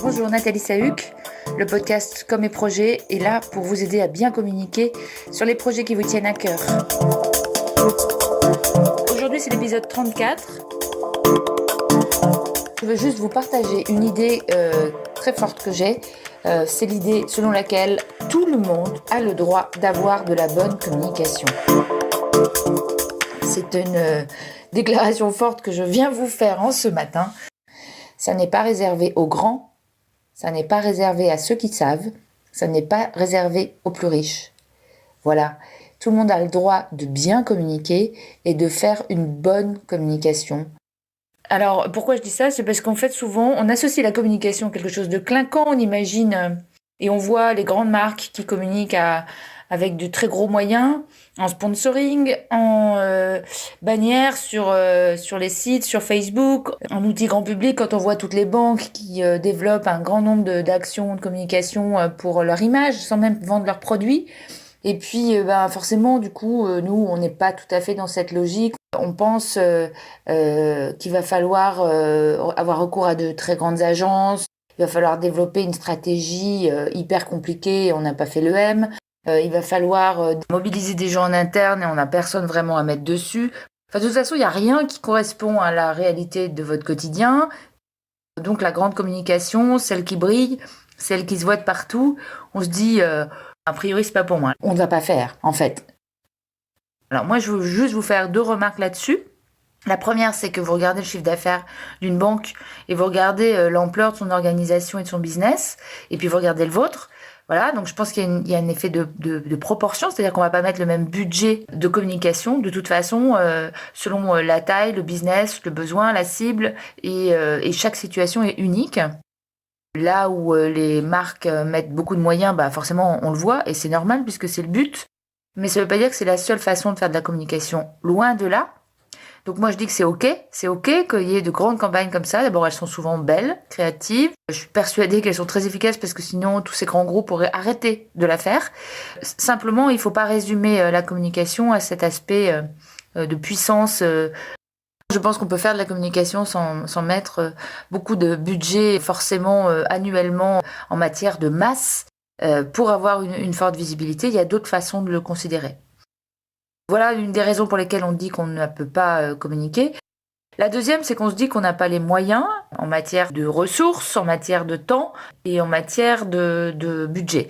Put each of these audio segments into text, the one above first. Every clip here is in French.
Bonjour, Nathalie Sahuc. Le podcast Comme mes projets est là pour vous aider à bien communiquer sur les projets qui vous tiennent à cœur. Aujourd'hui, c'est l'épisode 34. Je veux juste vous partager une idée très forte que j'ai. C'est l'idée selon laquelle tout le monde a le droit d'avoir de la bonne communication. C'est une déclaration forte que je viens vous faire en ce matin. Ça n'est pas réservé aux grands, ça n'est pas réservé à ceux qui savent, ça n'est pas réservé aux plus riches. Voilà, tout le monde a le droit de bien communiquer et de faire une bonne communication. Alors, pourquoi je dis ça? C'est parce qu'en fait, souvent, on associe la communication à quelque chose de clinquant, on imagine, et on voit les grandes marques qui communiquent avec de très gros moyens, en sponsoring, en bannières sur les sites, sur Facebook, en outils grand public, quand on voit toutes les banques qui développent un grand nombre d'actions de communication pour leur image, sans même vendre leurs produits. Et puis, forcément, du coup, nous, on n'est pas tout à fait dans cette logique. On pense qu'il va falloir avoir recours à de très grandes agences. Il va falloir développer une stratégie hyper compliquée. On n'a pas fait le M. Il va falloir mobiliser des gens en interne et on n'a personne vraiment à mettre dessus. Enfin, de toute façon, il n'y a rien qui correspond à la réalité de votre quotidien. Donc, la grande communication, celle qui brille, celle qui se voit de partout, on se dit... a priori, c'est pas pour moi. On ne va pas faire, en fait. Alors moi, je veux juste vous faire 2 remarques là-dessus. La première, c'est que vous regardez le chiffre d'affaires d'une banque et vous regardez l'ampleur de son organisation et de son business, et puis vous regardez le vôtre. Voilà, donc je pense qu'il y a un effet de proportion, c'est-à-dire qu'on va pas mettre le même budget de communication, de toute façon, selon la taille, le business, le besoin, la cible, et chaque situation est unique. Là où les marques mettent beaucoup de moyens, forcément on le voit et c'est normal puisque c'est le but. Mais ça ne veut pas dire que c'est la seule façon de faire de la communication. Loin de là. Donc moi je dis que c'est ok qu'il y ait de grandes campagnes comme ça. D'abord elles sont souvent belles, créatives. Je suis persuadée qu'elles sont très efficaces parce que sinon tous ces grands groupes auraient arrêté de la faire. Simplement il ne faut pas résumer la communication à cet aspect de puissance. Je pense qu'on peut faire de la communication sans mettre beaucoup de budget forcément annuellement en matière de masse pour avoir une forte visibilité. Il y a d'autres façons de le considérer. Voilà une des raisons pour lesquelles on dit qu'on ne peut pas communiquer. La deuxième, c'est qu'on se dit qu'on n'a pas les moyens en matière de ressources, en matière de temps et en matière de budget.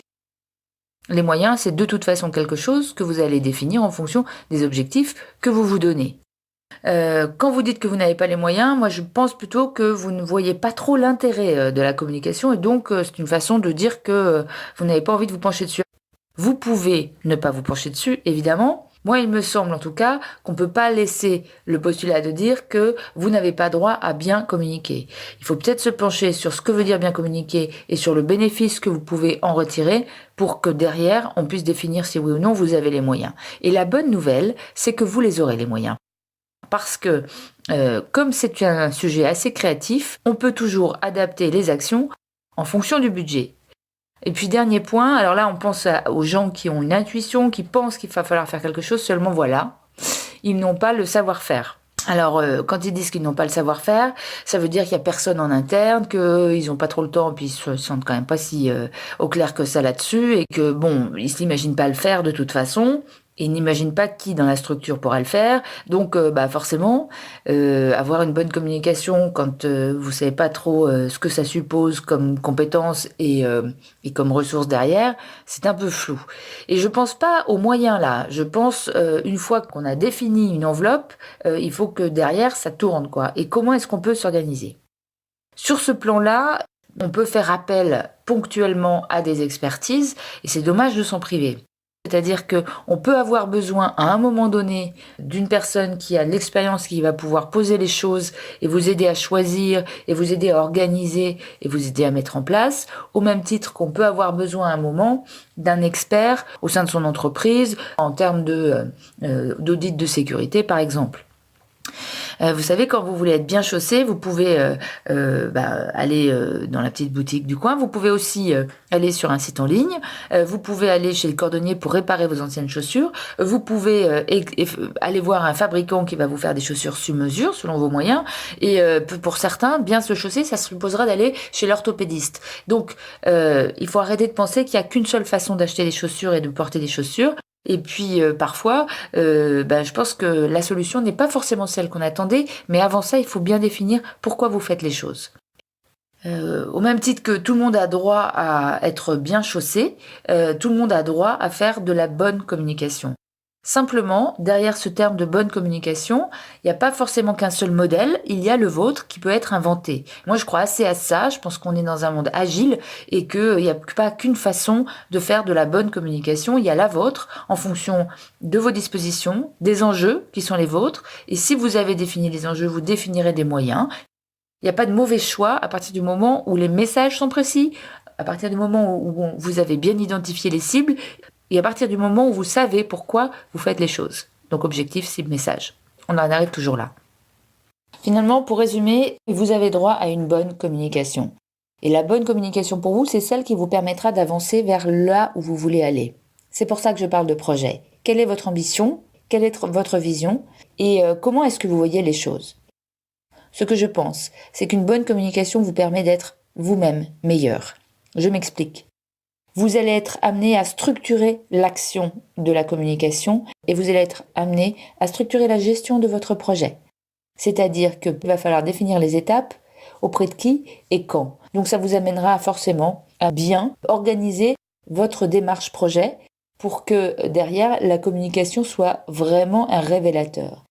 Les moyens, c'est de toute façon quelque chose que vous allez définir en fonction des objectifs que vous vous donnez. Quand vous dites que vous n'avez pas les moyens, moi je pense plutôt que vous ne voyez pas trop l'intérêt de la communication et donc c'est une façon de dire que vous n'avez pas envie de vous pencher dessus. Vous pouvez ne pas vous pencher dessus, évidemment. Moi, il me semble en tout cas qu'on ne peut pas laisser le postulat de dire que vous n'avez pas droit à bien communiquer. Il faut peut-être se pencher sur ce que veut dire bien communiquer et sur le bénéfice que vous pouvez en retirer pour que derrière, on puisse définir si oui ou non vous avez les moyens. Et la bonne nouvelle, c'est que vous les aurez les moyens. Parce que, comme c'est un sujet assez créatif, on peut toujours adapter les actions en fonction du budget. Et puis dernier point, alors là on pense aux gens qui ont une intuition, qui pensent qu'il va falloir faire quelque chose, seulement voilà, ils n'ont pas le savoir-faire. Alors quand ils disent qu'ils n'ont pas le savoir-faire, ça veut dire qu'il n'y a personne en interne, qu'ils n'ont pas trop le temps, puis ils se sentent quand même pas si au clair que ça là-dessus, et que bon, ils s'imaginent pas le faire de toute façon. Ils n'imaginent pas qui dans la structure pourra le faire. Donc, forcément, avoir une bonne communication quand vous savez pas trop ce que ça suppose comme compétences et comme ressources derrière, c'est un peu flou. Et je pense pas aux moyens là. Je pense une fois qu'on a défini une enveloppe, il faut que derrière ça tourne quoi. Et comment est-ce qu'on peut s'organiser? Sur ce plan-là, on peut faire appel ponctuellement à des expertises et c'est dommage de s'en priver. C'est-à-dire qu'on peut avoir besoin à un moment donné d'une personne qui a l'expérience, qui va pouvoir poser les choses et vous aider à choisir et vous aider à organiser et vous aider à mettre en place, au même titre qu'on peut avoir besoin à un moment d'un expert au sein de son entreprise en termes d'audit de sécurité par exemple. Vous savez, quand vous voulez être bien chaussé, vous pouvez aller dans la petite boutique du coin. Vous pouvez aussi aller sur un site en ligne. Vous pouvez aller chez le cordonnier pour réparer vos anciennes chaussures. Vous pouvez aller voir un fabricant qui va vous faire des chaussures sur mesure, selon vos moyens. Et pour certains, bien se chausser, ça supposera d'aller chez l'orthopédiste. Donc, il faut arrêter de penser qu'il n'y a qu'une seule façon d'acheter des chaussures et de porter des chaussures. Et puis parfois, je pense que la solution n'est pas forcément celle qu'on attendait, mais avant ça, il faut bien définir pourquoi vous faites les choses. Au même titre que tout le monde a droit à être bien chaussé, tout le monde a droit à faire de la bonne communication. Simplement, derrière ce terme de bonne communication, il n'y a pas forcément qu'un seul modèle, il y a le vôtre qui peut être inventé. Moi, je crois assez à ça, je pense qu'on est dans un monde agile et qu'il n'y a pas qu'une façon de faire de la bonne communication, il y a la vôtre en fonction de vos dispositions, des enjeux qui sont les vôtres, et si vous avez défini les enjeux, vous définirez des moyens. Il n'y a pas de mauvais choix à partir du moment où les messages sont précis, à partir du moment où vous avez bien identifié les cibles, et à partir du moment où vous savez pourquoi vous faites les choses. Donc objectif, cible, message. On en arrive toujours là. Finalement, pour résumer, vous avez droit à une bonne communication. Et la bonne communication pour vous, c'est celle qui vous permettra d'avancer vers là où vous voulez aller. C'est pour ça que je parle de projet. Quelle est votre ambition ? Quelle est votre vision ? Et comment est-ce que vous voyez les choses ? Ce que je pense, c'est qu'une bonne communication vous permet d'être vous-même meilleur. Je m'explique. Vous allez être amené à structurer l'action de la communication et vous allez être amené à structurer la gestion de votre projet. C'est-à-dire qu'il va falloir définir les étapes, auprès de qui et quand. Donc ça vous amènera forcément à bien organiser votre démarche projet pour que derrière la communication soit vraiment un révélateur.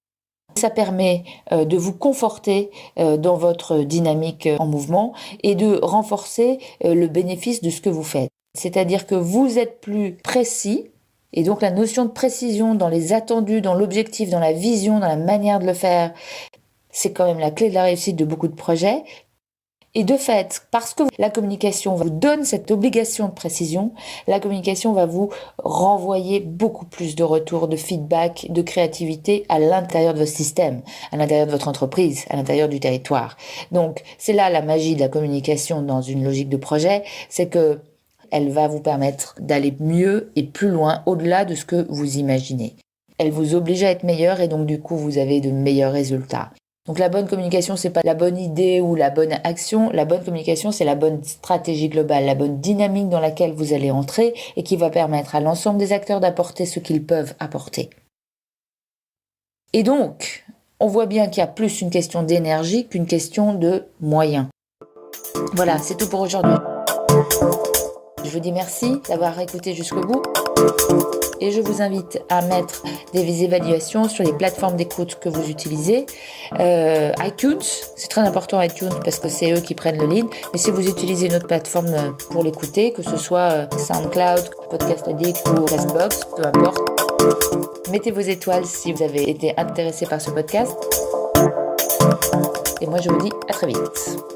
Ça permet de vous conforter dans votre dynamique en mouvement et de renforcer le bénéfice de ce que vous faites. C'est-à-dire que vous êtes plus précis, et donc la notion de précision dans les attendus, dans l'objectif, dans la vision, dans la manière de le faire, c'est quand même la clé de la réussite de beaucoup de projets. Et de fait, parce que la communication vous donne cette obligation de précision, la communication va vous renvoyer beaucoup plus de retours, de feedback, de créativité à l'intérieur de votre système, à l'intérieur de votre entreprise, à l'intérieur du territoire. Donc, c'est là la magie de la communication dans une logique de projet, c'est que elle va vous permettre d'aller mieux et plus loin, au-delà de ce que vous imaginez. Elle vous oblige à être meilleur et donc du coup, vous avez de meilleurs résultats. Donc la bonne communication, c'est pas la bonne idée ou la bonne action. La bonne communication, c'est la bonne stratégie globale, la bonne dynamique dans laquelle vous allez entrer et qui va permettre à l'ensemble des acteurs d'apporter ce qu'ils peuvent apporter. Et donc, on voit bien qu'il y a plus une question d'énergie qu'une question de moyens. Voilà, c'est tout pour aujourd'hui. Je vous dis merci d'avoir écouté jusqu'au bout. Et je vous invite à mettre des évaluations sur les plateformes d'écoute que vous utilisez. iTunes, c'est très important iTunes parce que c'est eux qui prennent le lead. Mais si vous utilisez une autre plateforme pour l'écouter, que ce soit SoundCloud, Podcast Addict ou Castbox, peu importe, mettez vos étoiles si vous avez été intéressé par ce podcast. Et moi je vous dis à très vite.